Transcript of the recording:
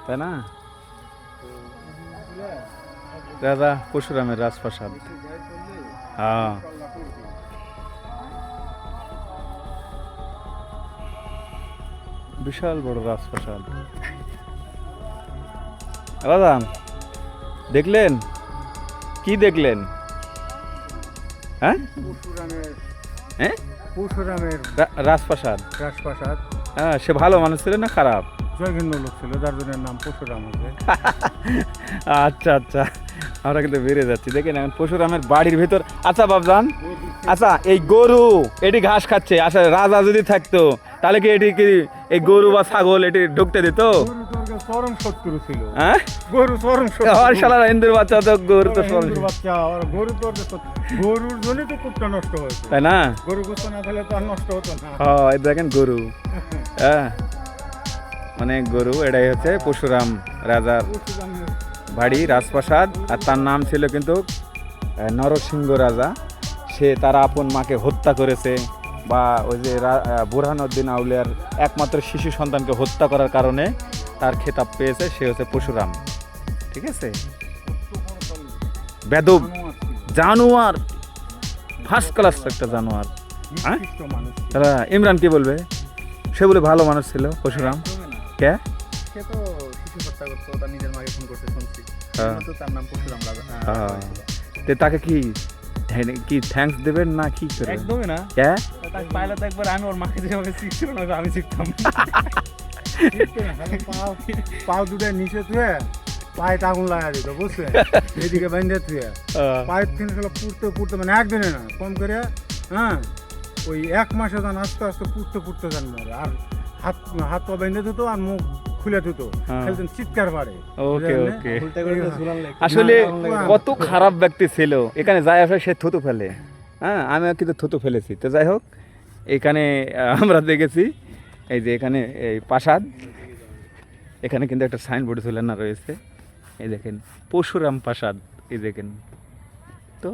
তাই না? রাজা পরশুরামের রাজপ্রাসাদ। হ্যাঁ, বিশাল বড় রাজপ্রাসাদ। রাজা দেখলেন? কি দেখলেন? হ্যাঁ, হ্যাঁ, রাজপ্রাসাদ। হ্যাঁ, সে ভালো মানুষ ছিল না খারাপ? জঘন্য লোক ছিল, যার জন্য নাম পরশুরাম আছে। আচ্ছা আচ্ছা, আমরা কিন্তু বেড়ে যাচ্ছি। দেখেন এখন পরশুরামের বাড়ির ভেতর। আচ্ছা বাবজান, আচ্ছা এই গরু এটি ঘাস খাচ্ছে, আসলে রাজা যদি থাকতো তাহলে কি এটি কি এই গরু বা ছাগল এটি ঢুকতে দিত? চরম শত্রু ছিল। হ্যাঁ, গরু চরম আর শালারা হিন্দুর বাচ্চা, তো গরু তো চরম শত্রু। বাচ্চা, গরুর জন্যই তো কূপটা নষ্ট হয়েছে, তাই না? গরু গোস্ত না খেলে তো আর নষ্ট হতো না। হ্যাঁ, এই দেখেন গরু। হ্যাঁ, মানে গরু, এটাই হচ্ছে পরশুরাম রাজার বাড়ি, রাজপ্রাসাদ। আর তার নাম ছিল কিন্তু নরসিংহ রাজা। সে তার আপন মাকে হত্যা করেছে, বা ওই যে বুরহানুদ্দিন আউলিয়ার একমাত্র শিশু সন্তানকে হত্যা করার কারণে তার খেতাব পেয়েছে। সে হচ্ছে পরশুরাম। ঠিক আছে, বেদব জানোয়ার, ফার্স্ট ক্লাস একটা জানোয়ার। হ্যাঁ, তারা ইমরান কি বলবে? সে বলে ভালো মানুষ ছিল পরশুরাম। কে? সে তো শিশু হত্যা করতো, তার নিজের মাকে খুন করতে শুনছি, তো তার নাম পরশুরাম রাজা। তে তাকে কি কি থ্যাঙ্কস দেবেন না কি করে? একদমই না। কে? তাকে পাইলে তো একবার আমি ওর মাকে যেভাবে শিখছিল না, আমি শিখতাম। পাও দুটার নিচে থুয়ে পায়ে আগুন লাগা দিত, বুঝছেন? এদিকে বেঁধে থুয়ে পায়ের তিন পুড়তে মানে একদিনে না, কম করে। হ্যাঁ, ওই 1 মাসে যান আস্তে আস্তে পুড়তে যান মরে। আর হাত পা বেঁধে দিত আর মুখ খুলে দিত, খেলতেন চিৎকার বাড়ে। ওকে ওকে, আসলে কত খারাপ ব্যক্তি ছিল। এখানে যাই আসে সে থুতু ফেলে। হ্যাঁ, আমিও কিন্তু থুতু ফেলেছি। তো যাই হোক, এখানে আমরা দেখেছি এই যে এখানে এই প্রাসাদ, এখানে কিন্তু একটা সাইনবোর্ড ঝুলানো রয়েছে। এই দেখেন পরশুরাম প্রাসাদ, এই দেখেন তো।